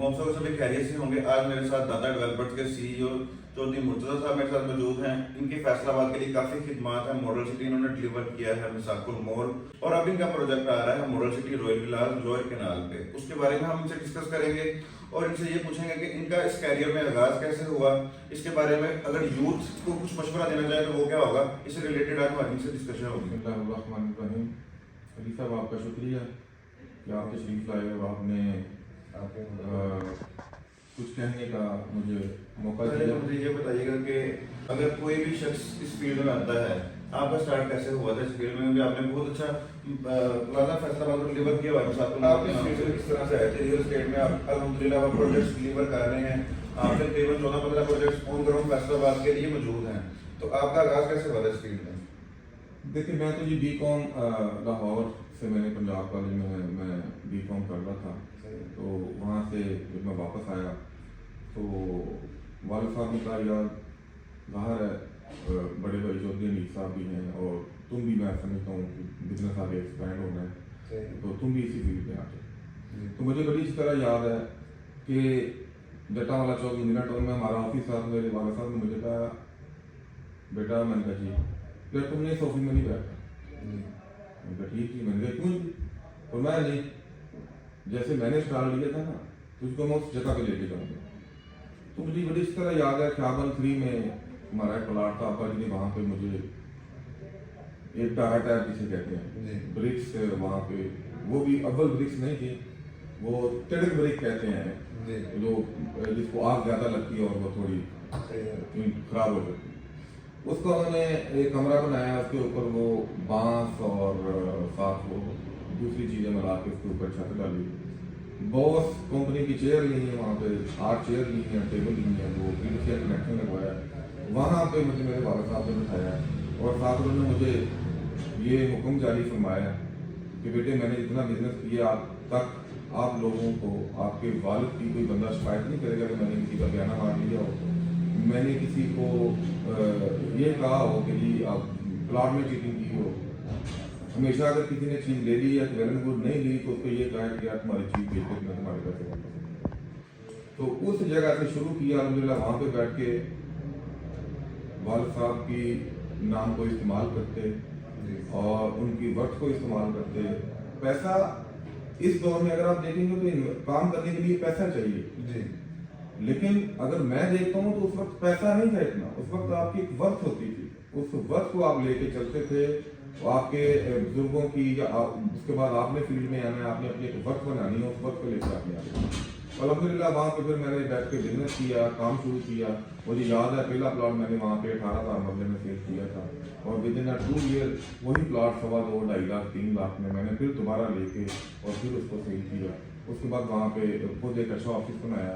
आप सब सभी खैरियत से होंगे। आज मेरे साथ दाता डेवलपर्स के सीईओ चौधरी मुर्तजा साहब मेरे साथ मौजूद हैं। इनकी फैसलाबाद के लिए काफ़ी खिदमात है। मॉडल सिटी इन्होंने डिलीवर किया है मिसाकुल मॉल, और अब इनका प्रोजेक्ट आ रहा है मॉडल सिटी रॉयल विलास लोअर कैनाल पे। उसके बारे में हम इनसे डिस्कस करेंगे और इनसे ये पूछेंगे कि इनका इस कैरियर में आगाज कैसे हुआ। इसके बारे में अगर यूथ को कुछ मशवरा देना चाहे तो वो क्या होगा, इससे रिलेटेड आज हमारी इनसे डिस्कशन होगी। अली साहब, आपका शुक्रिया कि आप तशरीफ लाए और आपने कुछ कहने का मुझे मौका दिया। मुझे ये बताइएगा कि अगर कोई भी शख्स इस फील्ड में आता है, आपका स्टार्ट कैसे हुआ था इस फील्ड में? क्योंकि आपने बहुत अच्छा प्लाजा फैसलाबाद को डिलीवर किया हुआ है। आप इस फील्ड में किस तरह से आए थे? रियल एस्टेट में आप अल्हम्दुलिल्लाह प्रोजेक्ट्स डिलीवर कर रहे हैं। आपके तकरीबन 14-15 प्रोजेक्ट्स ऑन ग्राउंड फैसलाबाद के लिए मौजूद हैं। तो आपका आगाज कैसे हुआ था इस फील्ड में? देखिए, मैं तो जी बीकॉम लाहौर से, मैंने पंजाब कॉलेज में मैं बीकॉम कर रहा था। तो वहाँ से जब मैं वापस आया तो वालिद साहब ने कहा, यार बाहर है, बड़े भाई चौधरी अनीस साहब भी हैं और तुम भी, मैं समझता हूँ कि बिजनेस आगे एक्सपैंड होना है तो तुम भी इसी फील्ड में आ जाओ। तो मुझे बड़ी इस तरह याद है कि जटा वाला चौक मिनट और में हमारा ऑफिस साहब, मेरे वाला साहब ने मुझे कहा, बेटा, मैंने कहा जी, यार तुमने इस ऑफिस में नहीं बैठा। मैंने कहा ठीक है। मैंने कहा क्यों? और मैं नहीं, जैसे मैंने स्टार्ट लिया था ना, तुझको मैं उस जगह पे लेके जाऊँगा। तो मुझे बड़ी इस तरह याद है, ख्याबन 3 में हमारा एक प्लाट था आपा जी ने, वहाँ पे मुझे एक टायर जिसे कहते हैं ब्रिक्स, वहाँ पे वो भी अव्वल ब्रिक्स नहीं थी, वो तिड़क ब्रिक कहते हैं, जो जिसको आग ज़्यादा लगती है और वो थोड़ी खराब हो जाती है। उसका उन्होंने एक कमरा बनाया, उसके ऊपर वो बांस और साथ वो दूसरी चीज़ें मिला के उसके ऊपर छत डाली। बॉस कंपनी की चेयर ली है, वहाँ पे 8 चेयर ली हैं, टेबल ली है, वो पीडीसी कनेक्शन लगवाया। वहाँ पे मुझे मेरे वाला साहब ने बिठाया और साथ उन्होंने मुझे ये हुक्म जारी फरमाया कि बेटे, मैंने जितना बिजनेस किया अब तक, आप लोगों को, आपके वालिद की कोई बंदा शिकायत नहीं करेगा कि मैंने किसी का बयाना मार लिया हो, मैंने किसी को ये कहा हो कि जी आप प्लाट में चीटिंग की हो। हमेशा अगर किसी ने चीज ले ली या वेल एंड गुड नहीं ली तो उसको ये कहा कि यार तुम्हारी चीज बेचते, मैं तुम्हारे पैसे वापस। तो उस जगह से शुरू किया अल्हम्दुलिल्लाह। वहाँ पे बैठ के वालिद साहब की नाम को इस्तेमाल करते और उनकी वक्त को इस्तेमाल करते। पैसा इस दौर में अगर आप देखेंगे तो काम करने के लिए पैसा चाहिए जी, लेकिन अगर मैं देखता हूँ तो उस वक्त पैसा नहीं था इतना, उस वक्त आपकी एक वर्थ होती थी, उस वर्थ को आप लेके चलते थे। आपके बुजुर्गों की या उसके बाद आपने फील्ड में आना है, आपने अपनी एक वर्थ बनानी है, उस वर्थ को लेकर आपने आगे। अल्हम्दुलिल्लाह वहाँ पे फिर मैंने बैठ के बिजनेस किया, काम शुरू किया। मुझे याद है पहला प्लाट मैंने वहाँ पे 18,000 मरले में सेल किया था और विद इन 2 ईयर वही प्लाट 2.25 2.5 लाख 3 लाख में मैंने फिर दोबारा लेके और फिर उसको सेल किया। उसके बाद वहाँ पे खुद एक अच्छा ऑफिस बनाया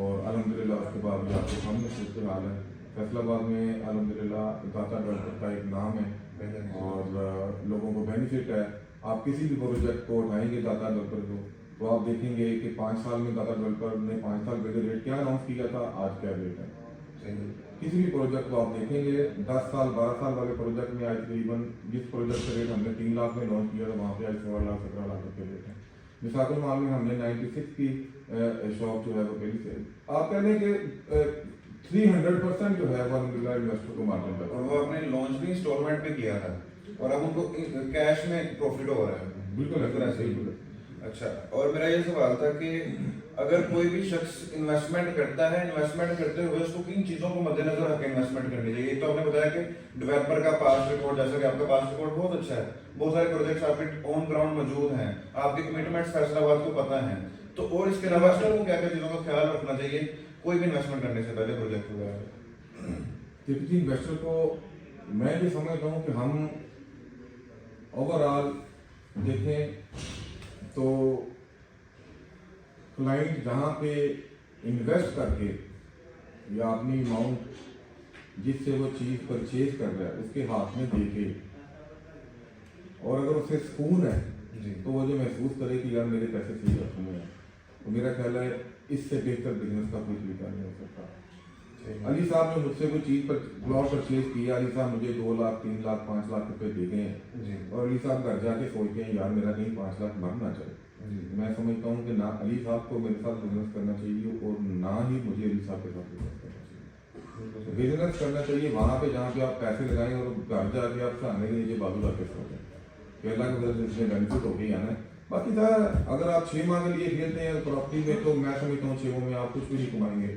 और अल्हम्दुलिल्लाह उसके बाद भी आपके सामने सूरत हाल है। फैसलाबाद में अल्हम्दुलिल्लाह दाता डेवलपर का एक नाम है और लोगों को बेनिफिट है। आप किसी भी प्रोजेक्ट को उठाएंगे दाता डेवलपर को तो आप देखेंगे कि 5 साल में दाता डेवलपर ने 5 साल पहले रेट क्या अनाउंस किया था, आज क्या रेट है। किसी भी प्रोजेक्ट को आप देखेंगे 10 साल 12 साल वाले प्रोजेक्ट में आज तकरीबन जिस प्रोजेक्ट का रेट हमने 3 लाख में लॉन्च किया था वहाँ पे आज 16 लाख 17 लाख रुपये रेट है। मिसाकुल माल में हमने 96 की शॉप जो है वो पहली से आप कह लें कि 300% जो है वो अल्हम्दुलिल्लाह इन्वेस्टर को मार्जिन था। और वो आपने लॉन्च भी इंस्टॉलमेंट पे किया था और अब उनको कैश में प्रॉफिट हो रहा है। बिल्कुल ऐसे ही। अच्छा, और मेरा ये सवाल था कि अगर कोई भी शख्स इन्वेस्टमेंट करता है, इन्वेस्टमेंट करते हुए उसको किन चीज़ों को मद्देनजर रख के इन्वेस्टमेंट करनी चाहिए? तो आपने बताया कि डेवलपर का पास्ट रिकॉर्ड, जैसा कि आपका पास्ट रिकॉर्ड बहुत अच्छा है, बहुत सारे प्रोजेक्ट्स आपके ऑन ग्राउंड मौजूद हैं, आपके कमिटमेंट्स फैसलाबाद को पता है, तो और इसके अलावा को क्या क्या चीज़ों का ख्याल रखना चाहिए कोई भी इन्वेस्टमेंट करने से पहले प्रोजेक्ट वगैरह? किसी इन्वेस्टर को मैं ये समझता हूँ कि हम ओवरऑल देखें तो क्लाइंट जहाँ पे इन्वेस्ट करके या अपनी अमाउंट जिससे वो चीज़ परचेज कर रहा है उसके हाथ में देके और अगर उसे सुकून है तो वो जो महसूस करे कि यार मेरे पैसे सही रखने हैं, तो मेरा ख्याल है इससे बेहतर बिजनेस का कोई तरीका नहीं हो सकता। अली साहब ने मुझसे कोई चीज़ पर प्लॉट परचेज किया, अली साहब मुझे 2 लाख 3 लाख 5 लाख रुपए दे गए और अली साहब घर जाके सोचते हैं यार मेरा कहीं 5 लाख मर ना जाए। मैं समझता हूँ कि ना अली साहब को मेरे साथ बिजनेस करना चाहिए और ना ही मुझे अली साहब के साथ बिजनेस करना चाहिए। बिजनेस करना चाहिए वहाँ पे जहाँ पे आप पैसे लगाएं और घर जाके आप सहने के नीचे बाजू लाके सो जाए, केरला की वजह से इसमें बेनिफिट हो गई है ना। बाकी सर अगर आप 6 माह के लिए खेलते हैं प्रॉपर्टी में तो मैं समझता हूँ 6 माह में आप कुछ भी नहीं कमाएंगे।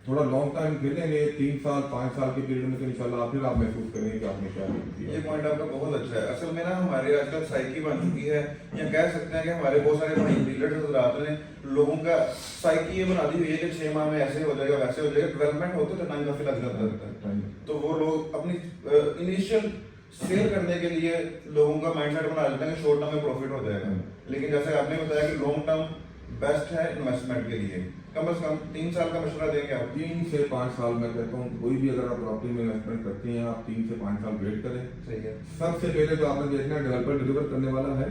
थोड़ा लॉन्ग टाइम खेलेंगे 3 साल 5 साल के पीरियड में तो इंशाल्लाह फिर आप महसूस करेंगे कि आपने क्या किया। ये पॉइंट आपका बहुत अच्छा है। असल में ना हमारे आजकल साइकी बन चुकी है, या कह सकते हैं कि हमारे बहुत सारे भाई डीलर्स हजरात ने लोगों का साइकी ये बना दी हुई है कि 6 माह में ऐसे हो जाएगा वैसे हो जाएगा। डेवलपमेंट होते तो टाइम काफी लग जाता है, तो वो लोग अपनी इनिशियल सेल करने के लिए लोगों का माइंडसेट बना लेते हैं कि शॉर्ट टर्म में प्रॉफिट हो जाएगा। लेकिन जैसे आपने बताया कि लॉन्ग टर्म बेस्ट है इन्वेस्टमेंट के लिए, कम से कम 3 साल का मशवरा देंगे आप? 3 से 5 साल मैं कहता हूँ कोई भी अगर आप प्रॉपर्टी में इन्वेस्टमेंट करते हैं आप 3 से 5 साल वेट करें। सही है। सबसे पहले तो आपने देखना डेवलपर डिलीवर करने वाला है,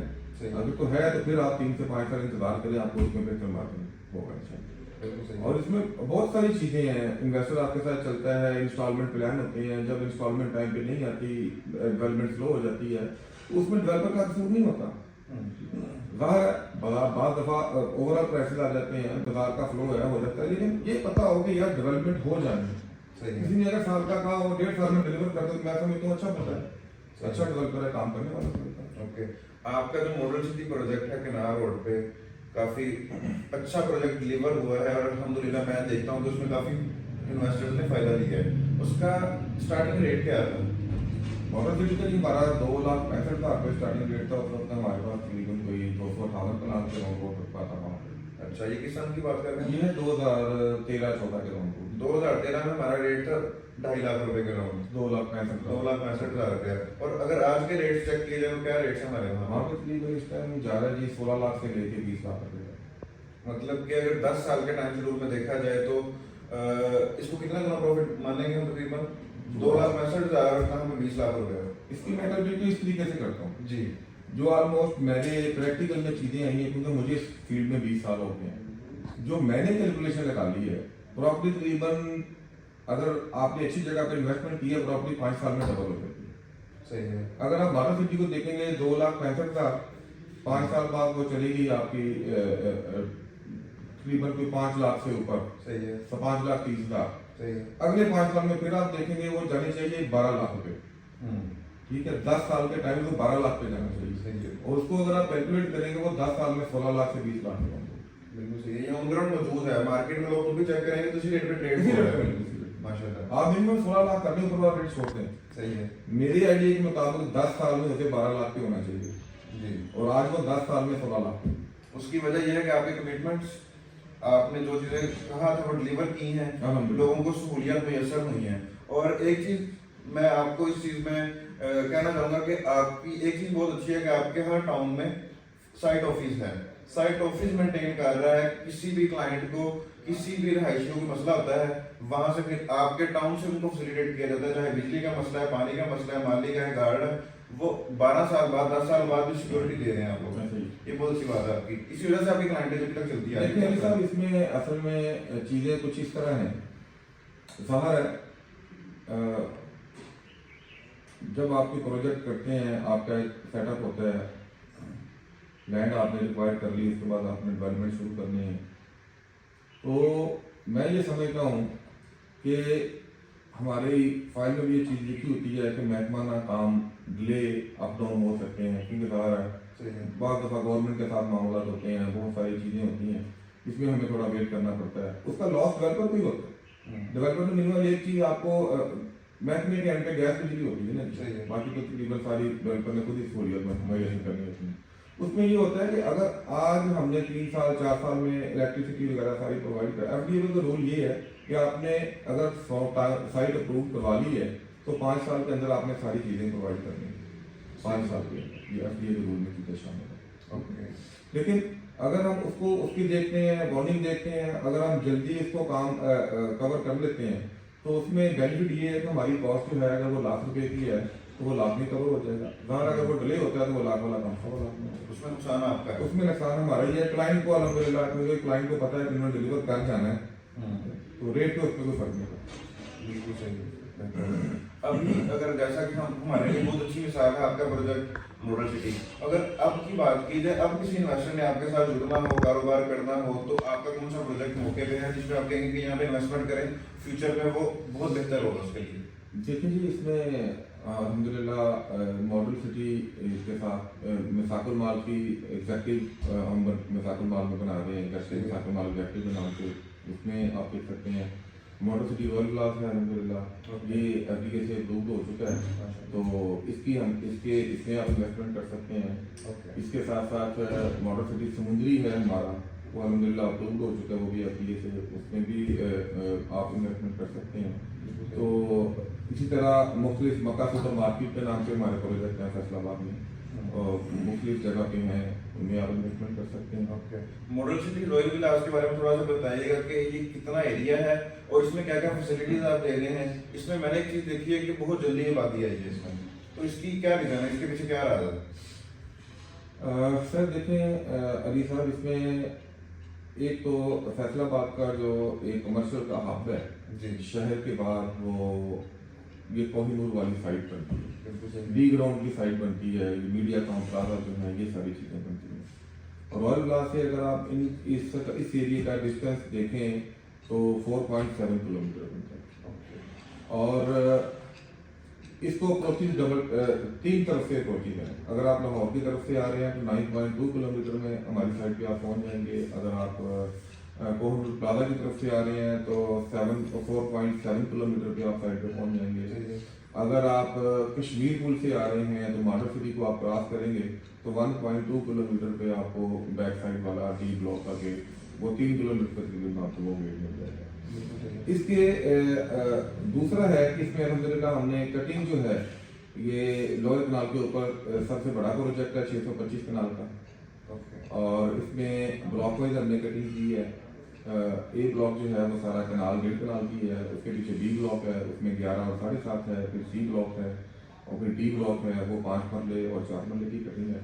अगर तो है तो फिर आप 3 से 5 साल इंतजार करें, आपको उसमें बेहतर मार्जिन होगा। और इसमें बहुत सारी चीजें हैं, इन्वेस्टर आपके साथ चलता है, इंस्टॉलमेंट प्लान होते हैं, जब इंस्टॉलमेंट टाइम पे नहीं आती, डेवलपमेंट स्लो हो जाती है, तो उसमें डेवलपर का कसूर नहीं होता। बाद दफा ओवरऑल प्राइसेस आ जाते हैं, बाजार का फ्लो है हो जाता है, लेकिन ये पता हो कि यार डेवलपमेंट हो जाए। किसी ने अगर साल का कहा और 1.5 साल में डिलीवर कर दो, मैं समझता हूँ अच्छा पता है, अच्छा डेवलपर है, काम करने वाला। ओके, आपका जो मॉडल सिटी प्रोजेक्ट है किनार रोड पे, काफी अच्छा प्रोजेक्ट डिलीवर हुआ है और अल्हम्दुलिल्लाह मैं देखता हूँ कि उसमें काफी इन्वेस्टर्स ने फायदा लिया है। उसका स्टार्टिंग रेट क्या था? मॉडल सिटी का जी हमारा 2,65,000 रुपये स्टार्टिंग रेट था। उस वक्त हमारे पास तकरीबन कोई 258 प्लान के लोन को पाता वहाँ पे। अच्छा, ये किस साल की बात कर रहे हैं? ये है 2013-14 के लोन को। 2013 में हमारा रेट था 2.5 लाख रुपए के लोन, 2,65,000 रुपए। और अगर आज के रेट चेक किए जाए तो क्या रेट है हमारे वहाँ? वहाँ पे तकरीबन इस टाइम जा रहा है जी 16 लाख से लेके 20 लाख रुपए। मतलब कि अगर 10 साल के टाइम शेड्यूल में देखा जाए तो इसको कितना गुना प्रॉफिट मानेंगे हम? तकरीबन 2,65,000 का हमें 20 लाख रुपए। इसकी मैं कैलकुलेशन इस तरीके से करता हूँ जी, जो ऑलमोस्ट मैंने प्रैक्टिकल में चीजें आई हैं, क्योंकि मुझे इस फील्ड में 20 साल हो गए हैं, जो मैंने कैलकुलेशन निकाली है प्रॉपर्टी तकरीबन अगर आपने अच्छी जगह पे इन्वेस्टमेंट की है प्रॉपर्टी 5 साल में डबल हो जाती है। सही है। अगर आप भारत सिटी को देखेंगे 2,65,000, 5 साल बाद वो चलेगी आपकी तकरीबन कोई 5 लाख से ऊपर। सही है। 5,30,000। सही है। अगले 5 साल में फिर आप देखेंगे वो जानी चाहिए 12 लाख रुपए। ठीक है, 10 साल के टाइम में 12 लाख पे जाना चाहिए। सही है। और उसको अगर आप कैलकुलेट करेंगे वो 10 साल में 16 लाख से 20 लाख में होंगे। बिल्कुल सही है। ये ऑन ग्राउंड मौजूद है, मार्केट में लोग भी चेक करेंगे तो इसी रेट पे ट्रेड हो रहा है। माशाल्लाह। आप मिनिमम 16 लाख करने के ऊपर रेट छोड़ते हैं। सही है। मेरे आइडिया के मुताबिक 10 साल में उसे 12 लाख पे होना चाहिए जी, और आज वो 10 साल में 16 लाख पे। उसकी वजह यह है कि आपके कमिटमेंट्स, आपने जो चीजें कहा था वो डिलीवर की हैं, लोगों को सहूलियत मैसर हुई हैं। और एक चीज मैं आपको इस चीज में कहना चाहूंगा कि आपकी एक चीज बहुत अच्छी है कि आपके हर टाउन में साइट ऑफिस है, साइट ऑफिस मेंटेन कर रहा है। किसी भी क्लाइंट को किसी भी रहायशियों को मसला होता है, वहां से फिर आपके टाउन से उनको फैसिलिटेट किया जाता है, चाहे बिजली का मसला है, पानी का मसला है, माली का है, गार्ड है, वो 12 साल बाद 10 साल बाद भी सिक्योरिटी दे रहे हैं आप लोग। ये बहुत अच्छी बात है आपकी, इसी वजह से आपकी क्लाइंटेज अभी तक चलती है। देखिए साहब, इसमें असल में चीजें कुछ इस तरह हैं। ज़ाहिर है जब आप कोई प्रोजेक्ट करते हैं आपका एक सेटअप होता है, लैंड आपने रिक्वायर कर ली, उसके बाद आपने डेवलपमेंट शुरू करनी है। तो मैं ये समझता हूँ कि हमारी फाइल में भी ये चीज़ लिखी होती है कि महकमाना काम डिले अप डाउन हो सकते हैं, क्योंकि ज़ाहिर है बहुत दफ़ा गवर्नमेंट के साथ मामला होते हैं, बहुत सारी चीज़ें होती हैं, इसमें हमें थोड़ा वेट करना पड़ता है। उसका लॉस डेवलपर को ही होता है। डेवलपर में मिनिमम एक चीज़ आपको महकमे के एंड पे गैस बिजली होती है ना, बाकी तो तकरीबन सारी डेवलपर ने खुद ही सहूलियत मुहैया करनी होती है। उसमें ये होता है कि अगर आज हमने 3 साल 4 साल में इलेक्ट्रिसिटी वगैरह सारी प्रोवाइड कर, एफडीए का रूल ये है कि आपने अगर 100 साइट अप्रूव करवा ली है तो 5 साल के अंदर आपने सारी चीज़ें प्रोवाइड करनी है। 5 साल के अंदर ये एफडीए के रूल में चीज़ें शामिल है। लेकिन अगर हम उसको उसकी देखते हैं, बॉन्डिंग देखते हैं, अगर हम जल्दी इसको काम कवर कर लेते हैं तो उसमें बेनिफिट ये है कि हमारी कॉस्ट जो है अगर वो लाख रुपए की है तो वो लाख में कवर हो जाएगा। ज़ाहिर अगर वो डिले होता है तो वो लाख वाला काम 100 लाख में, उसमें नुकसान आपका है। उसमें नुकसान हमारा ही है। क्लाइंट को अल्हम्दुलिल्लाह, क्योंकि क्लाइंट को पता है कि उन्होंने डिलीवर कर जाना है, तो रेट पे उसमें कोई फर्क नहीं पड़ता। बिल्कुल सही है। अभी अगर जैसा कि हम हमारे लिए बहुत अच्छी मिसाल है आपका प्रोजेक्ट मॉडल सिटी, अगर अब की बात की जाए, अब किसी इन्वेस्टर ने आपके साथ जुड़ना हो, कारोबार करना हो, तो आपका कौन सा प्रोजेक्ट मौके पे है जिसमें आप कहेंगे कि यहाँ पे इन्वेस्टमेंट करें, फ्यूचर में वो बहुत बेहतर होगा उसके लिए? देखिए जी, इसमें अल्हम्दुलिल्लाह मॉडल सिटी के साथ मिसाकुल माल की एग्जैक्टिव हम मिसाकुल माल में बना रहे हैं, कैसे मिसाकुल माल एग्जैक्टिव बना के उसमें आप देख सकते हैं मॉडल सिटी रॉयल क्लास है अल्हम्दुलिल्लाह, ये अभी से अप्रूव हो चुका है, तो इसकी हम इसमें आप इन्वेस्टमेंट कर सकते हैं। इसके साथ साथ मॉडल सिटी समुद्री है हमारा, वो अल्हम्दुलिल्लाह अप्रूव हो चुका है, वो भी अभी से उसमें भी आप इन्वेस्टमेंट कर सकते हैं। तो इसी तरह मुख्तलिफ मक्का सुपर मार्केट के नाम से हमारे प्रोजेक्ट हैं फैसलाबाद में, और मुख्तलिफ जगह पे हैं, उनमें आप इन्वेस्टमेंट कर सकते हैं। मॉडल सिटी रॉयल विलास के बारे में थोड़ा सा बताइएगा कि ये कितना एरिया है और इसमें क्या क्या फैसिलिटीज आप दे रहे हैं? इसमें मैंने एक चीज देखी है कि बहुत जल्दी आबादी आई है इसमें, तो इसकी क्या रीजन है, इसके पीछे क्या रहा है? सर देखें अली साहब, इसमें एक तो फैसलाबाद का जो एक कमर्शियल का हब है जी, शहर के बाहर, वो ये कोहिनूर वाली साइड बनती है, डी ग्राउंड की साइड बनती है, मीडिया टाउन प्लाजा जो है, ये सारी चीज़ें बनती हैं। रॉयल विलास से अगर आप इस एरिया का डिस्टेंस देखें तो 4.7 किलोमीटर बनता है, और इसको अप्रोचिंग तीन तरफ से अप्रोचिंग है। अगर आप लाहौर की तरफ से आ रहे हैं तो 9.2 किलोमीटर में हमारी साइड पे आप पहुंच जाएंगे। अगर आप कोहिनूर प्लाजा की तरफ से आ रहे हैं तो 4.7 किलोमीटर पे आप साइड पे पहुंच जाएंगे। अगर आप कश्मीर पुल से आ रहे हैं तो मॉडल सिटी को आप क्रॉस करेंगे तो 1.2 किलोमीटर पे आपको बैक साइड वाला डी ब्लॉक का गेट, वो 3 किलोमीटर तकरीबन आपको वो गेट मिल जाएगा। इसके दूसरा है कि इसमें अल्हम्दुलिल्लाह हमने कटिंग जो है, ये लोअर कनाल के ऊपर सबसे बड़ा प्रोजेक्ट है 625 कनाल का, और इसमें ब्लॉक वाइज हमने कटिंग की है। ए ब्लॉक जो है वो सारा कनाल 1.5 कनाल की है, उसके पीछे बी ब्लॉक है, उसमें 11 और 7.5 है, फिर सी ब्लॉक है, और फिर डी ब्लॉक है, वो 5 मरले और 4 मरले की कटिंग है।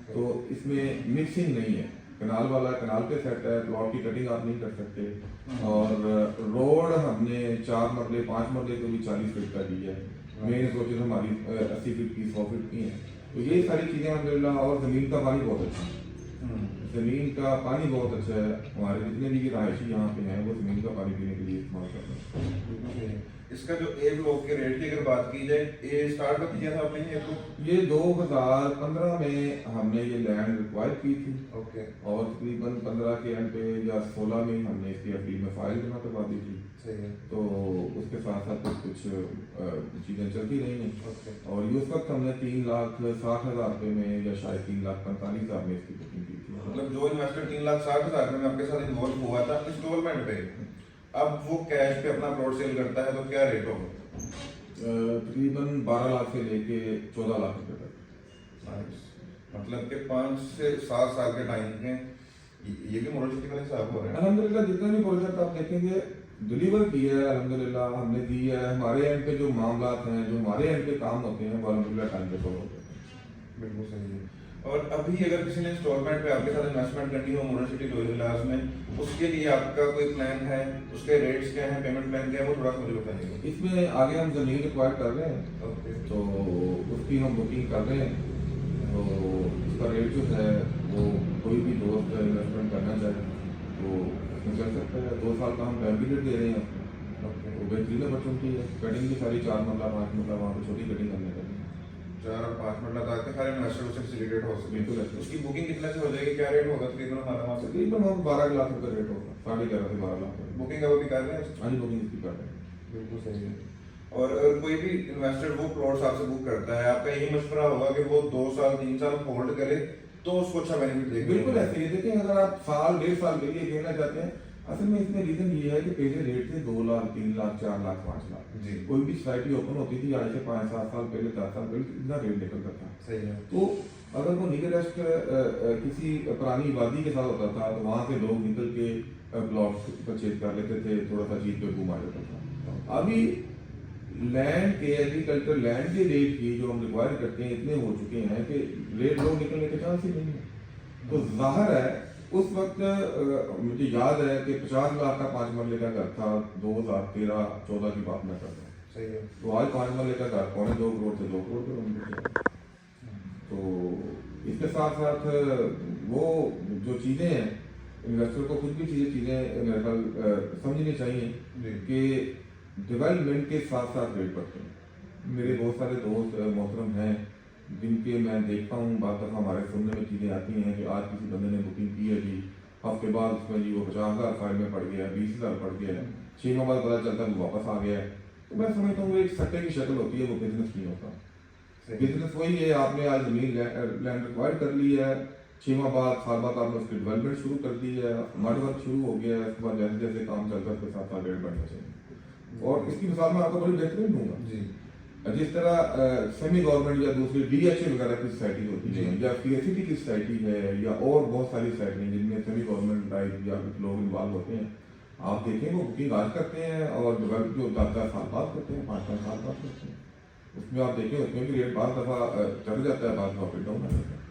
तो इसमें मिक्सिंग नहीं है, कनाल वाला कनाल पे सेट है, प्लॉट की कटिंग आप नहीं कर सकते। और रोड हमने 4 मरले 5 मरले को भी 40 फीट का दी है, मेन अप्रोचेज हमारी 80 फीट की 100 फीट की हैं। तो ये सारी चीज़ें अल्हम्दुलिल्लाह, और ज़मीन का पानी बहुत अच्छा है, ज़मीन का पानी बहुत अच्छा है। हमारे जितने भी रहायशी यहाँ पे हैं वो ज़मीन का पानी पीने के लिए इस्तेमाल करते हैं। इसका जो ए ब्लॉक के रेट की अगर बात की जाए, ये स्टार्ट कब किया था आपने ये 2015 में हमने ये लैंड रिक्वायर की थी, और तकरीबन 15 के एंड पे या 16 में हमने इसकी अपील में फाइल जमा करवा दी थी। तो उसके साथ साथ कुछ चीज़ें चलती रही हैं, और ये उस वक्त हमने 3,60,000 रुपये में या शायद 3,45,000 में इसकी बुकिंग की थी। मतलब जो इन्वेस्टर 3,60,000 में आपके साथ इन्वॉल्व हुआ था इंस्टॉलमेंट पे, अब वो कैश पे अपना प्लॉट सेल करता है तो क्या रेट होगा? तकरीबन 12 लाख से लेके 14 लाख रुपए तक। मतलब कि 5 से 7 साल के टाइम में ये भी मॉडल सिटी वाले हिसाब हो रहे हैं। अल्हम्दुलिल्लाह जितने भी प्रोजेक्ट आप देखेंगे डिलीवर किया है अल्हम्दुलिल्लाह, हमने दी है। हमारे एंड पे जो मामला हैं, जो हमारे एंड पे काम होते हैं, वो अल्हम्दुलिल्लाह टाइम पे सॉल्व होते हैं। बिल्कुल सही है। और अभी अगर किसी ने इंस्टॉलमेंट पे आपके साथ इन्वेस्टमेंट करनी हो मॉडल सिटी रॉयल विलास में, उसके लिए आपका कोई प्लान है, उसके रेट्स क्या हैं, पेमेंट प्लान क्या है, वो थोड़ा सा मुझे बताइए। इसमें आगे हम जमीन रिक्वायर कर रहे हैं, तो उसकी हम बुकिंग कर रहे हैं। तो उसका रेट जो है वो कोई भी दोस्त इन्वेस्टमेंट करना चाहे तो उसमें कर सकता है। 2 साल का हम टाइम पीरियड दे रहे हैं। तो बेहतरीन अपॉर्चुनिटी है। कटिंग की सारी 4 मरला 5 मरला वहाँ पे छोटी कटिंग हमने करनी है। 4 और 5 मिनट लगा के सारे इन्वेस्टर से फैसिलिटेट हो सके। बिल्कुल ऐसे। उसकी बुकिंग कितने से हो जाएगी, क्या रेट होगा तकरीबन हमारा वहाँ से? तकरीबन 12 लाख रुपये रेट होगा, 11.5 से 12 लाख। बुकिंग अब भी कर रहे हैं? हाँ जी, बुकिंग इसकी कर रहे हैं। बिल्कुल सही है। और अगर कोई भी इन्वेस्टर वो प्लॉट्स आपसे बुक करता है, आपका यही मशवरा होगा कि वो 2 साल 3 साल होल्ड करे तो उसको अच्छा बेनिफिट देगा? बिल्कुल ऐसे ही। देखिए अगर आप साल 1.5 साल के लिए कहना चाहते हैं, असल में इसमें रीजन ये है कि पहले रेट थे 2 लाख 3 लाख 4 लाख 5 लाख। जी। कोई भी सोसाइटी ओपन होती थी आज से 5-7 साल पहले 10 साल पहले इतना रेट निकलता था। सही है। तो अगर वो नियरेस्ट किसी पुरानी आबादी के साथ होता था तो वहाँ से लोग निकल के प्लॉट परचेज कर लेते थे, थोड़ा सा चीज पे घूम आ जाता था। अभी लैंड के एग्रीकल्चर लैंड के रेट की जो हम रिक्वायर करते हैं इतने हो चुके हैं कि रेट लोग निकलने के चांस ही नहीं है। तो जाहिर है उस वक्त मुझे याद है कि 50 लाख का 5 मरले का घर था, 2013-14 की बात मैं कर रहा हूँ। सही है। तो आज 5 मरले का घर 1.25 करोड़ से 2 करोड़ पे बन गया। तो इसके साथ साथ वो जो चीज़ें हैं, इन्वेस्टर को खुद भी चीज़ें मेरे ख्याल समझनी चाहिए कि डेवलपमेंट के साथ साथ रेट बढ़ते हैं। मेरे बहुत सारे दोस्त मोहतरम हैं जिनके मैं देखता हूँ, बात दफ़ा हमारे सुनने में चीज़ें आती हैं कि आज किसी बंदे ने बुकिंग की है जी, हफ्ते बाद उसमें जी वो 50,000 फाइल में पड़ गया, 20,000 पड़ गया, 6 माह बाद पता चलता है वो वापस आ गया है। तो मैं समझता हूँ वो एक सट्टे की शक्ल होती है, वो बिजनेस नहीं होता। बिजनेस वही है, आपने आज जमीन लैंड एक्वायर कर ली है, 6 माह बाद साल बाद आपने उसकी डेवलपमेंट शुरू कर दी है, मड वर्क शुरू हो गया है, उसके बाद जैसे जैसे काम चलता है उसके साथ साथ रेट बढ़ना चाहिए। और इसकी मिसाल मैं आपको बड़ी बेहतरीन दूंगा जी। जिस तरह सेमी गवर्नमेंट या दूसरी DHA वगैरह की सोसाइटी होती है, या PSCT की सोसाइटी है, या और बहुत सारी सोसाइटी जिनमें सेमी गवर्नमेंट टाइप या कुछ लोग इन्वॉल्व होते हैं, आप देखें वो बुकिंग आज करते हैं और डेवलप जो 10-10 साल बाद करते हैं, 5-5 साल बाद करते हैं। उसमें आप देखें उसमें भी रेट बाद दफ़ा चढ़ जाता है, बाद प्रॉफिट डाउन आ जाता है।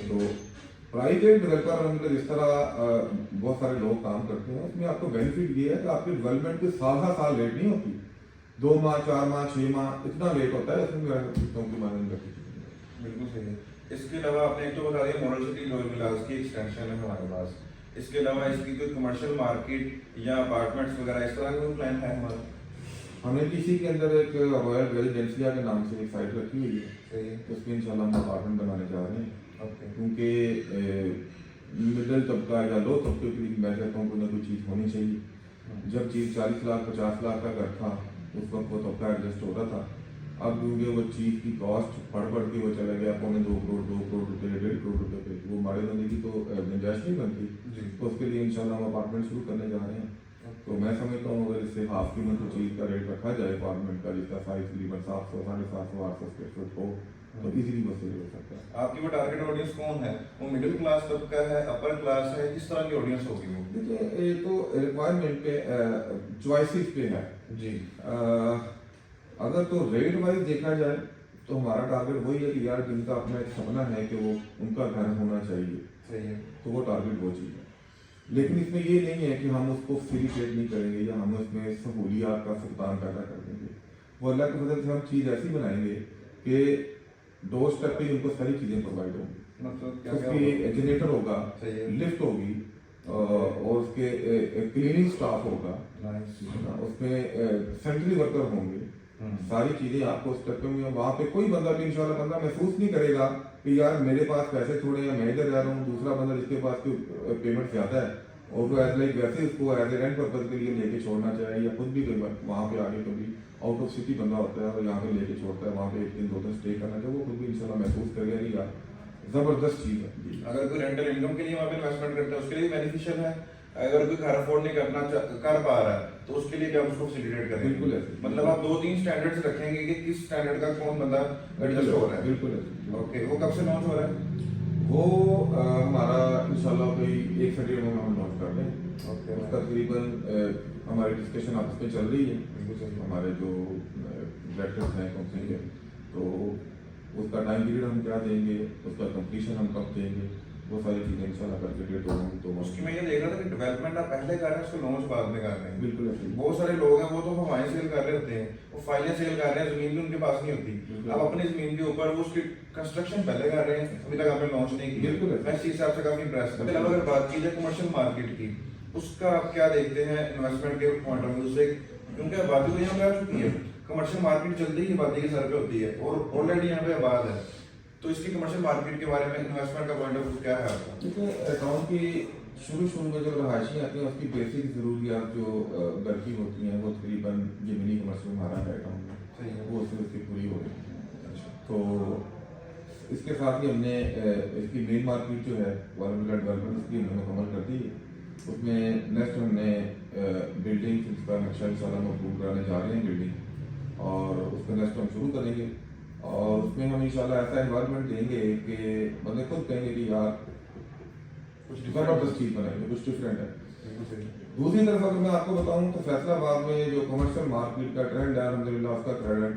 तो प्राइवेट डेवलपर मतलब इस तरह बहुत सारे लोग काम करते हैं, उसमें आपको बेनिफिट ये है कि आपकी डेवलपमेंट की साल रेट नहीं होती, 2 माह 4 माह 6 माह इतना लेट होता है, उसमें मेरा की मानने लगती है। बिल्कुल सही है। इसके अलावा आपने एक तो बता दिया मॉडल सिटी रॉयल विलास की एक्सटेंशन है हमारे पास, इसके अलावा इसकी कोई कमर्शियल मार्केट या अपार्टमेंट्स वगैरह इस तरह का कोई प्लान है हमारा? हमने किसी के अंदर एक रॉयल रेजिडेंसिया के नाम से एक साइट रखी हुई है, सही है। उसमें इंशाल्लाह हम अपार्टमेंट बनाने जा रहे हैं। ओके। क्योंकि मिडिल तबका या लो तबके के लिए मैं कहता हूँ कोई ना कोई चीज़ होनी चाहिए। जब चीज़ 40 लाख 50 लाख का घर था उस वक्त वो तबका एडजस्ट हो रहा था। अब क्योंकि वो चीज़ की कॉस्ट बढ़ के वो चला गया 2.25 करोड़ 2 करोड़ रुपये 1.5 करोड़ रुपये पे, वो हमारे बंदे की तो गुंजाइश नहीं बनती। तो उसके लिए इंशाल्लाह हम अपार्टमेंट शुरू करने जा रहे हैं। तो मैं समझता हूँ अगर इससे हाफ कीमत की चीज़ का रेट रखा जाए अपार्टमेंट का, जिसका साइज तकरीबन 700 750 800 स्क्वायर फुट हो, तो इजीली वो सेल हो सकता है। आपकी वो टारगेट ऑडियंस कौन है? वो मिडिल क्लास तबका है, अपर क्लास है, किस तरह की ऑडियंस होगी वो? देखिए ये तो रिक्वायरमेंट पे चॉइसेस पे है जी। अगर तो रेट वाइज देखा जाए तो हमारा टारगेट वही है कि यार जिनका अपना एक सपना है कि वो उनका घर होना चाहिए, सही है, तो वो टारगेट वो चीज़ है। लेकिन इसमें ये नहीं है कि हम उसको फैसिलिटेट नहीं करेंगे या हम उसमें सहूलियात का सुल्तान पैदा कर देंगे। वो अल्लाह के फजल से हम चीज़ ऐसी बनाएंगे कि डोर स्टेप पे उनको सारी चीज़ें प्रोवाइड होंगी। मतलब क्या उसकी जनरेटर होगा, सही है, लिफ्ट होगी और उसके क्लीनिंग स्टाफ होगा, नाइस, उसमें सेंट्री वर्कर होंगे, सारी चीजें आपको स्टेप में। वहाँ पे कोई बंदा भी इंशाल्लाह बंदा महसूस नहीं करेगा कि यार मेरे पास पैसे थोड़े हैं मैं इधर जा रहा हूँ, दूसरा बंदा जिसके पास पेमेंट ज्यादा है और तो एज लाइक वैसे उसको एज ए रेंट पर्पज के लिए लेके छोड़ना चाहिए, या खुद भी कई बार वहाँ पे आगे कभी आउट ऑफ सिटी बंदा होता है और यहाँ पे लेके छोड़ता है, वहाँ पे 1 दिन 2 दिन स्टे करना चाहिए, वो खुद भी इंशाल्लाह महसूस करेगा कि यार जबरदस्त चीज है। अगर कोई रेंटल इनकम के लिए वहाँ पे इन्वेस्टमेंट करता है उसके लिए बेनिफिशियल है। अगर कोई घर अफोर्ड नहीं कर पा रहा है तो उसके लिए भी आप उसको फैसिलिटेट करेंगे। बिल्कुल ऐसे। मतलब आप 2-3 स्टैंडर्ड्स रखेंगे कि किस स्टैंडर्ड का कौन बंदा एडजस्ट हो रहा है। बिल्कुल ऐसे। ओके, वो कब से लॉन्च हो रहा है? वो हमारा इंशाल्लाह कोई 1 फरवरी में हम लॉन्च कर दें। ओके, उसका तकरीबन हमारी डिस्कशन आपस में चल रही है, हमारे जो डायरेक्टर्स हैं कंपनी के, तो उसका टाइम पीरियड हम क्या देंगे, उसका कंप्लीशन हम कब देंगे, वो सारी चीज़ें इंशाल्लाह करके डेट होंगी। तो उसकी मैं ये देख रहा था कि डेवलपमेंट आप पहले कर रहे हैं, उसको लॉन्च बाद में कर रहे हैं। बिल्कुल ऐसे। बहुत सारे लोग हैं वो तो हवाएं सेल कर रहे होते हैं, वो फाइलें सेल कर रहे हैं, जमीन भी उनके पास नहीं होती। अब अपनी जमीन के ऊपर वो उसकी कंस्ट्रक्शन पहले कर रहे हैं, अभी तक आपने लॉन्च नहीं किया। बिल्कुल। मैं इस चीज से आपसे काफी इम्प्रेस हूं। अगर बात की जाए कमर्शियल मार्केट की, उसका आप क्या देखते हैं इन्वेस्टमेंट के पॉइंट ऑफ व्यू से? क्योंकि आबादी तो यहाँ पे आ चुकी है, कमर्शियल मार्केट जल्दी ही आबादी के सर पे होती है और ऑलरेडी यहाँ पे आबाद है, तो इसकी कमर्शियल मार्केट के बारे में इन्वेस्टमेंट का पॉइंट ऑफ व्यू क्या है आपका? देखिए अकाउंट की शुरू में जो रहायशी आती है उसकी बेसिक जरूरियात जो घर की होती हैं वो तकरीबन ये मिनी कमर्शियल हमारा है अकाउंट में, सही है, वो उसकी पूरी हो रही है। तो इसके साथ ही हमने इसकी मेन मार्केट जो है वालुला डेवलपमेंट उसकी हमने मुकम्मल कर दी है। उसमें नेक्स्ट हमने बिल्डिंग उसका नक्शा इंशाल्लाह हम अप्रूव कराने जा रहे हैं बिल्डिंग, और उसका नेक्स्ट हम शुरू करेंगे और उसमें हम इंशाल्लाह ऐसा एनवायरनमेंट देंगे कि बंदे खुद कहेंगे कि यार कुछ जबरदस्त चीज़ बनाएंगे, कुछ डिफरेंट है। दूसरी तरफ अगर मैं आपको बताऊं तो फैसलाबाद में जो कमर्शियल मार्केट का ट्रेंड है अल्हम्दुलिल्लाह उसका क्रेडिट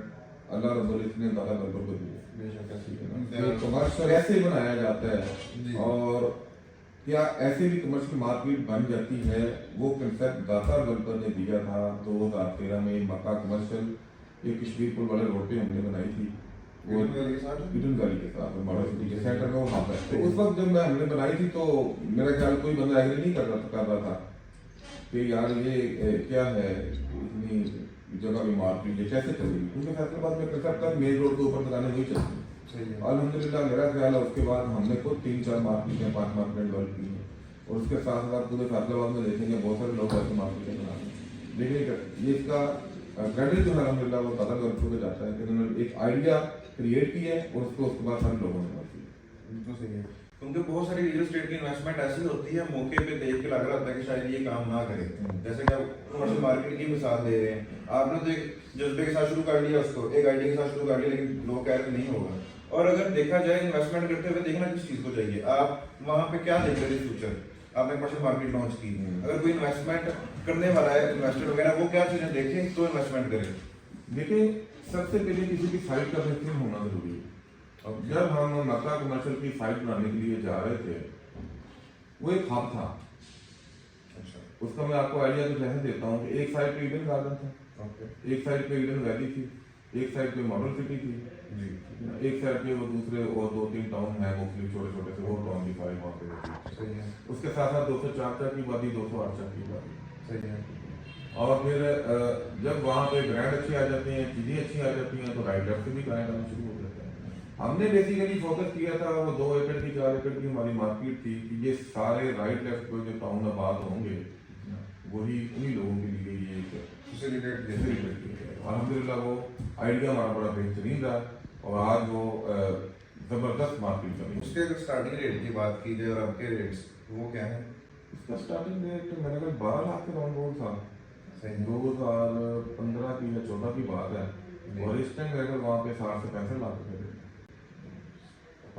अल्लाह रब्बुल इज़्ज़त ने ज़्यादा बरकत को दिया। कमर्शियल ऐसे बनाया जाता है और क्या ऐसे भी कमर्शियल मार्केट बन जाती है, वो कंसेप्ट दाता डेवलपर ने दिया था 2013 में मक्का कमर्शियल ये कश्मीर पुल वाले रोड पे हमने बनाई थी, वो यूटन वैली के साथ मॉडल सिटी के सेंटर में वो वहाँ पर। तो उस वक्त जब हमने बनाई थी तो मेरा ख्याल कोई बंदा एग्री नहीं कर रहा था कि यार ये क्या है, इतनी जगह भी मार्केट ये कैसे चलेगी, क्योंकि फैसलाबाद में कंसेप्ट तक मेन रोड के ऊपर दुकानें नहीं चलती। अल्हम्दुलिल्लाह मेरा ख्याल है उसके बाद हमने खुद 3-4 मार्केटें 5 मार्केटें डेवलप की हैं, और उसके साथ साथ पूरे फैसलाबाद में देखेंगे बहुत सारे लोग ऐसे मार्केटें बना रहे हैं। लेकिन ये इसका क्रेडिट जो है अल्हम्दुलिल्लाह वो दादा गवर्नमेंट को जाता है कि उन्होंने एक आइडिया क्रिएट की है और उसको उसके बाद सारे लोगों ने बात की। बिल्कुल सही है, क्योंकि बहुत सारी रियल एस्टेट की इन्वेस्टमेंट ऐसी होती है मौके पे देख के लग रहा होता है कि शायद ये काम ना करे। जैसे कि आप कमर्शियल मार्केट की मिसाल दे रहे हैं, आपने तो एक जज्बे के साथ शुरू कर लिया उसको, एक आइडिया के साथ शुरू कर लिया, लेकिन लोग कह रहे नहीं होगा। और अगर देखा जाए इन्वेस्टमेंट करते हुए देखना किस चीज को चाहिए, आप वहाँ पे क्या देख रहे थे फ्यूचर, आपने कमर्शियल मार्केट लॉन्च की, अगर कोई इन्वेस्टमेंट करने वाला है इन्वेस्टर वगैरह वो क्या चीजें देखे तो इन्वेस्टमेंट करे। देखिए सबसे पहले किसी की साइट का बेहतरीन होना जरूरी है। अब जब हम मक्का कमर्शियल की साइट बनाने के लिए जा रहे थे, वो एक हब था। अच्छा, उसका मैं आपको आइडिया तो जैसे देता हूँ कि एक साइड पे ईडन गार्डन था, एक साइड पे ईडन वैली थी, एक साइड पे मॉडल सिटी थी, एक साइड पे वो दूसरे और 2-3 टाउन है मुख्तलिफ छोटे छोटे से, वो टाउन की फाइल वहाँ पे होती है। उसके साथ साथ 204 चक की वादी, 208 चक की वादी। सही है। और फिर जब वहाँ पे ग्रैंड अच्छी आ जाती हैं, चीज़ें अच्छी आ जाती हैं, तो राइट लेफ्ट से भी ग्रैंड आना शुरू हो जाता है। हमने बेसिकली फोकस किया था वो 2 एकड़ की 4 एकड़ की हमारी मार्केट थी कि ये सारे राइट लेफ्ट पे जो टाउन आबाद होंगे वही उन्हीं लोगों के लिए ये अल्हम्दुलिल्लाह वो आइडिया हमारा बड़ा बेहतरीन रहा और आज वो जबरदस्त मार्केट बनी। उसके अगर स्टार्टिंग रेट की बात की जाए और आपके रेट्स वो क्या है? इसका स्टार्टिंग रेट मेरे ख्याल 12 लाख के राउंड रोड था। 2015 की या 14 की बात है, और इस टाइम अगर वहाँ पे 60 से 65 लाख रुपए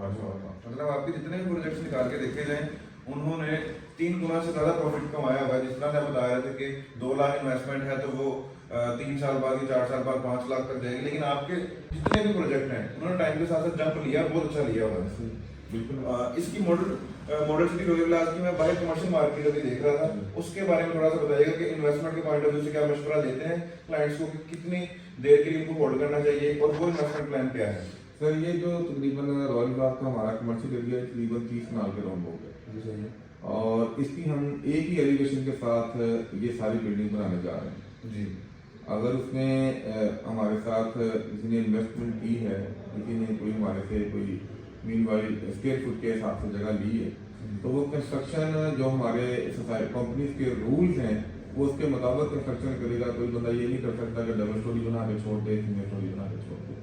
मतलब आपके जितने भी प्रोजेक्ट्स निकाल के देखे जाए उन्होंने 3 गुना से ज्यादा प्रॉफिट कमाया हुआ है। जिस तरह से बता रहे थे कि 2 लाख इन्वेस्टमेंट है तो वो 3 साल बाद या 4 साल बाद 5 लाख तक जाएगी, लेकिन आपके जितने भी प्रोजेक्ट हैं उन्होंने टाइम के साथ साथ जंप लिया, बहुत अच्छा लिया हुआ है। बिल्कुल। इसकी मॉडल सिटी रोहितलाल की मैं बाहर कमर्शियल मार्केट अभी देख रहा था, उसके बारे में थोड़ा सा बताइएगा कि इन्वेस्टमेंट के पॉइंट ऑफ व्यू से क्या मशवरा देते हैं क्लाइंट्स को कि कितनी देर के लिए उनको होल्ड करना चाहिए और वो इन्वेस्टमेंट प्लान क्या है? सर ये जो तकरीबन रॉयल बाग का हमारा कमर्शियल एरिया है तकरीबन 30 कनाल के राउंड हो गया, और इसकी हम एक ही एलिवेशन के साथ ये सारी बिल्डिंग बनाने जा रहे हैं जी। अगर उसमें हमारे साथ किसी ने इन्वेस्टमेंट की है, किसी ने कोई हमारे से कोई मीनवाइल स्क्वायर फुट के हिसाब से जगह ली है, तो वो कंस्ट्रक्शन जो हमारे सोसाइटी कंपनीज के रूल्स हैं वो उसके मुताबिक कंस्ट्रक्शन करेगा। कोई बंदा ये नहीं कर सकता कि डबल स्टोरी बना के छोड़ दे, सिंगल स्टोरी बना के छोड़ दे।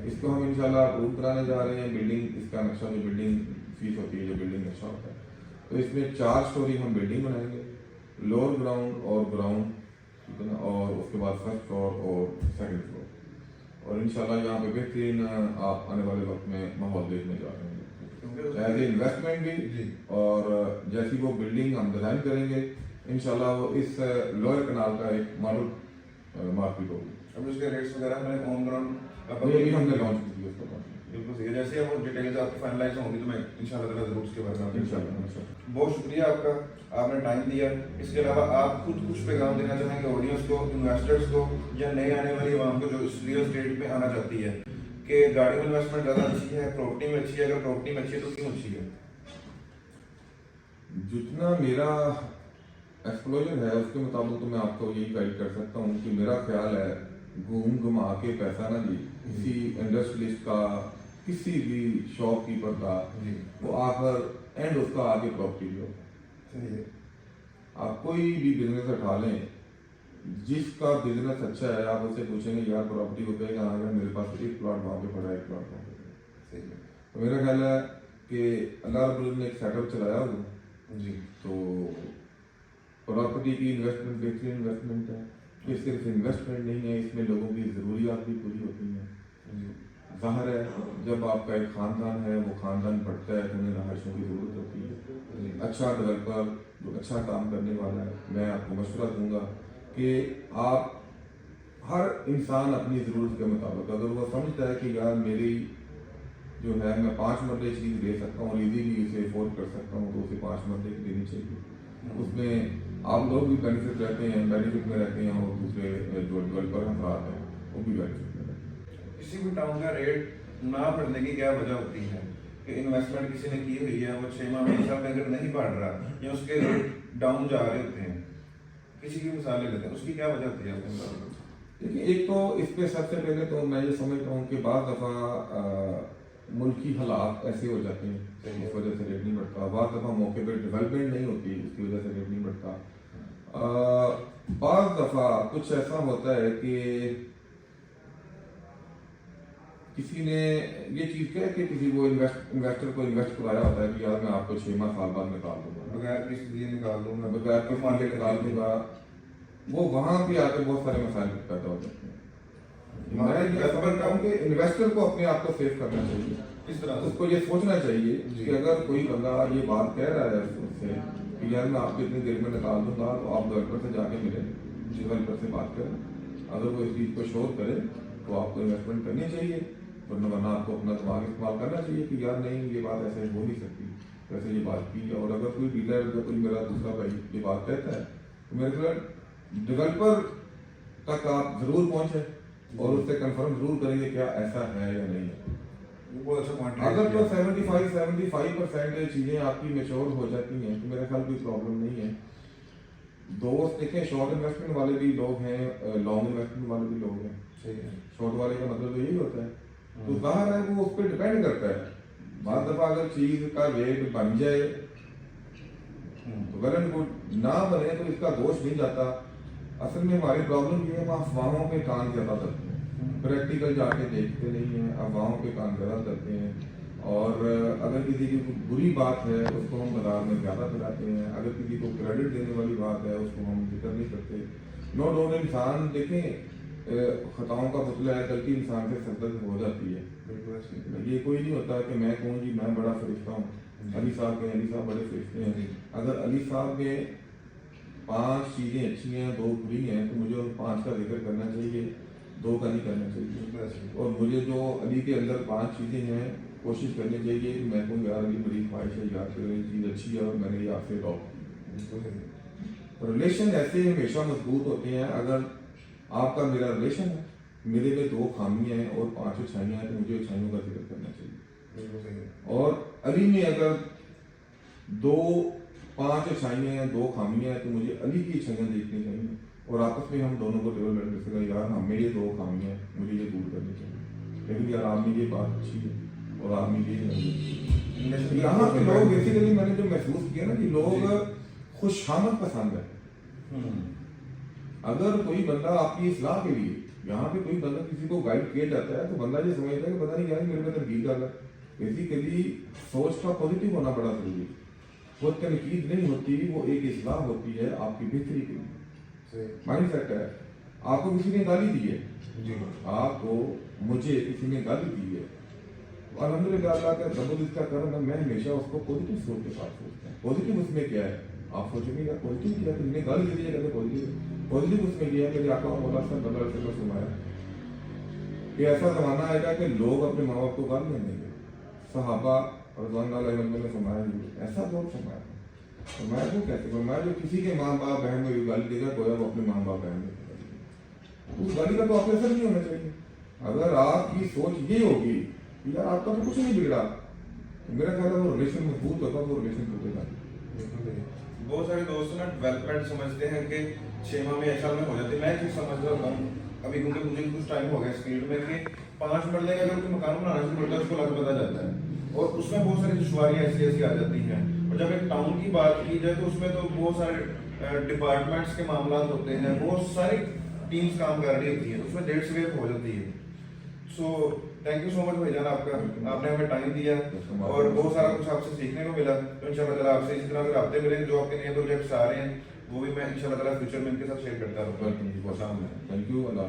इसको हम इंशाल्लाह अप्रूव कराने जा रहे हैं। बिल्डिंग इसका नक्शा जो बिल्डिंग फीस होती है, जो बिल्डिंग नक्शा होता है, तो इसमें 4 स्टोरी हम बिल्डिंग बनाएंगे, लोअर ग्राउंड और ग्राउंड, ठीक है ना, और उसके बाद फर्स्ट फ्लोर और सेकंड फ्लोर, और इंशाल्लाह यहाँ पे बेहतरीन आप आने वाले वक्त में माहौल देखने जा रहे हैं एज ए इन्वेस्टमेंट भी, और जैसी वो बिल्डिंग हम डिज़ाइन करेंगे इंशाल्लाह वो इस लोअर कनाल का एक मॉडल मार्केट होगी। अब उसके रेट्स वगैरह मैंने ऑन ग्राउंड ये भी हमने लॉन्च की है उसके बाद। बिल्कुल सही है, जैसे वो डिटेल्स आपकी फाइनलाइज होंगी तो मैं इंशाल्लाह ताला जरूर उसके बारे में इंशाल्लाह। बहुत शुक्रिया आपका, आपने टाइम दिया। इसके अलावा आप खुद कुछ पैगाम देना चाहेंगे ऑडियंस को, इन्वेस्टर्स को, या नए आने वाली आवाम को जो इस रियल एस्टेट में आना चाहती है कि गाड़ी में इन्वेस्टमेंट ज़्यादा अच्छी है, प्रॉपर्टी में अच्छी है, अगर प्रॉपर्टी में अच्छी है तो क्यों अच्छी है? जितना मेरा एक्सप्लोजर है उसके मुताबिक तो मैं आपको यही गाइड कर सकता हूँ कि मेरा ख्याल है घूम घुमा के पैसा ना जी किसी इंडस्ट्रियलिस्ट का, किसी भी शॉपकीपर का, वो आकर एंड उसका आगे प्रॉपर्टी लो। सही है। आप कोई भी बिजनेस उठा लें, जिसका बिजनेस अच्छा है आप उससे पूछेंगे यार प्रॉपर्टी को कहेगा अगर मेरे पास एक प्लॉट वहाँ पे पड़ा है, एक प्लॉट वहाँ पे पड़ा है। सही है। तो मेरा ख्याल है कि अल्लाह रब्बुल ने एक सेटअप चलाया हो जी, तो प्रॉपर्टी की इन्वेस्टमेंट बेहतरीन इन्वेस्टमेंट है। ये सिर्फ इन्वेस्टमेंट नहीं है, इसमें लोगों की ज़रूरियात भी पूरी होती हैं। ज़ाहिर है जब आपका एक ख़ानदान है, वो ख़ानदान बढ़ता है तो उन्हें रहायशों की ज़रूरत होती है। अच्छा डेवलपर जो अच्छा काम करने वाला है, मैं आपको मशवरा दूंगा कि आप हर इंसान अपनी ज़रूरत के मुताबिक अगर वो समझता है कि यार मेरी जो है मैं 5 मरले चीज़ ले सकता हूँ और ईजीली इसे अफोर्ड कर सकता हूँ तो उसे 5 मरले की देनी चाहिए। उसमें आप लोग भी बेनिफिट रहते हैं, बेनिफिट में रहते हैं और दूसरे जो डेवलपर हजरात हैं वो भी बेनिफिट है। किसी भी टाउन का रेट ना बढ़ने की क्या वजह होती है कि इन्वेस्टमेंट किसी ने की हुई है, वो 6 माह में साल में अगर नहीं बढ़ रहा या उसके रेट डाउन जा रहे होते हैं, किसी की मिसाल ले लेते हैं, उसकी क्या वजह होती है आपके मुताबिक? देखिए, एक तो इस पे सबसे पहले तो मैं ये समझता हूँ कि बाद दफ़ा मुल्की हालात ऐसे हो जाते हैं इस वजह से रेट नहीं बढ़ता, बाद दफ़ा मौके पे डेवलपमेंट नहीं होती उसकी वजह से रेट नहीं बढ़ता, बाद दफ़ा कुछ ऐसा होता है कि किसी ने ये चीज़ कह के किसी को इन्वेस्टर को इन्वेस्ट कराया होता है कि यार मैं आपको 6 माह साल बाद निकाल दूंगा, बगैर किसी दिए निकाल दूंगा, बगैर किसी माह के निकाल दूंगा, वो वहाँ भी आके बहुत सारे मसाइल पैदा हो जाते हैं। मैं ये समझता हूँ कि इन्वेस्टर को अपने आप को सेव करना चाहिए, इस तरह से उसको ये सोचना चाहिए कि अगर कोई बंदा ये बात कह रहा है उससे कि यार मैं आपको इतनी देर में निकाल दूंगा, तो आप डेवलपर से जाके मिले, डेवलपर से बात करें, अगर वो इस चीज़ को शोर करे तो आपको इन्वेस्टमेंट करनी चाहिए, वरना आपको अपना दिमाग इस्तेमाल करना चाहिए कि यार नहीं, ये बात ऐसे हो नहीं सकती, वैसे ये बात की। और अगर कोई डीलर या कोई मेरा दूसरा भाई ये बात कहता है तो मेरे ख्याल डेवलपर तक आप जरूर पहुंचे और उससे कंफर्म जरूर करेंगे क्या ऐसा है या नहीं है। बहुत अच्छा पॉइंट है। अगर तो 75% चीजें आपकी मेच्योर हो जाती हैं तो मेरे ख्याल कोई प्रॉब्लम नहीं है। दोस्त देखें, शॉर्ट इन्वेस्टमेंट वाले भी लोग हैं, लॉन्ग इन्वेस्टमेंट वाले भी लोग हैं। सही है। शॉर्ट वाले का मतलब तो यही होता है, तो जाहिर है वो उस पर डिपेंड करता है। बाद दफा अगर चीज का रेट बन जाए तो वेल एंड गुड, ना बने तो इसका दोष नहीं जाता। असल में हमारी प्रॉब्लम ये है, हम अफवाहों पे कान ज्यादा करते हैं, प्रैक्टिकल जाके देखते नहीं है, अफवाहों पे कान ज्यादा करते हैं। और अगर किसी की कोई बुरी बात है उसको हम बाजार में ज्यादा फैलाते हैं, अगर किसी को क्रेडिट देने वाली बात है उसको हम जिक्र नहीं करते। नो डाउट इंसान देखें खताओं का पुतला है, गलती इंसान से सरदर्द हो जाती है। बिल्कुल ये कोई नहीं होता कि मैं कहूँ जी मैं बड़ा फरिश्ता हूँ, अली साहब के, अली साहब बड़े फरिश्ते हैं। अगर अली साहब में 5 चीजें अच्छी हैं, 2 बुरी हैं, तो मुझे उन 5 का जिक्र करना चाहिए, 2 का नहीं करना चाहिए। और मुझे जो अली के अंदर 5 चीजें हैं कोशिश करनी चाहिए कि मैं कहूँ यार अली बड़ी ख्वाहिश है, यार ये चीज़ अच्छी है और मैंने ये आपसे टॉप। रिलेशन ऐसे हमेशा मजबूत होते हैं। अगर आपका मेरा रिलेशन है, मेरे में 2 खामियां हैं और 5 अच्छाइयां हैं, तो मुझे अच्छाइयों का जिक्र करना चाहिए। और अली में अगर 5 अच्छाइयां हैं, 2 खामियां हैं, तो मुझे अली की अच्छाइयां देखनी चाहिए और आपस में हम दोनों को डेवलप कर सकें, यार हमें ये 2 खामियां हैं, मुझे ये दूर करनी चाहिए, लेकिन यार आप में ये बात अच्छी है और आप में ये नहीं। यहाँ पे लोग बेसिकली मैंने जो महसूस किया ना कि लोग खुशामद पसंद है। अगर कोई बंदा आपकी इस्लाह के लिए, यहाँ पे कोई बंदा किसी को गाइड किया जाता है तो बंदा ये समझता है कि पता नहीं यार मेरे में तनकीद कर रहा है। बेसिकली सोच का पॉजिटिव होना बड़ा जरूरी है। वो तनकीद नहीं होती, वो एक इस्लाह होती है आपकी बेहतरी के लिए। माइंड सेट है, आपको किसी ने गाली दी है, आपको मुझे किसी ने गाली दी है, अल्हम्दुलिल्लाह अल्लाह का रब्बुल इज्जत का करम है, मैं हमेशा उसको पॉजिटिव सोच के साथ सोचता हूँ। पॉजिटिव उसमें क्या है, आप सोचेंगे यार पॉजिटिव क्या है, किसी ने गाली दी है, कहते पॉजिटिव उसमें क्या है। मेरे आका मौला सल्लल्लाहु अलैहि वसल्लम ने फरमाया कि ऐसा जमाना आएगा कि लोग अपने माँ बाप को गाली देंगे। सहाबा रज़ियल्लाहु अन्हुम ने फरमाया ऐसा दौर फरमाया, फरमाया वो कहते फरमाया जो किसी के माँ बाप बहन में गाली देगा गोया वो अपने माँ बाप बहन में, उस गाली का तो आप असर नहीं होना चाहिए। अगर आपकी सोच ये होगी कि यार आपका तो कुछ नहीं बिगड़ा, तो मेरा ख्याल है वो रिलेशन मजबूत होगा, वो रिलेशन टूटेगा। बहुत सारे दोस्त ना डेवलपमेंट समझते हैं कि 6 माह में 1 साल में हो जाती है। मैं चीज समझ रहा हूँ अभी, क्योंकि मुझे कुछ टाइम हो गया इस फील्ड में कि 5 मरले का अगर कोई मकान बनाना शुरू करता है उसको लग पता जाता है और उसमें बहुत सारी दुश्वारियां ऐसी आ जाती हैं। और जब एक टाउन की बात की जाए तो उसमें तो बहुत सारे डिपार्टमेंट्स के मामला होते हैं, बहुत सारी टीम्स काम कर रही होती है, उसमें डेढ़ से हो जाती है। So thank you so much भाईजान, आपने हमें टाइम दिया और बहुत सारा कुछ आपसे सीखने को मिला। तो इंशाल्लाह ताला आपसे इसी तरह से राब्ते मिलेंगे, जो आपके नए प्रोजेक्ट्स आ रहे हैं वो भी मैं इंशाल्लाह ताला फ्यूचर में इनके साथ शेयर करता रहूँगा। Thank you, Allah.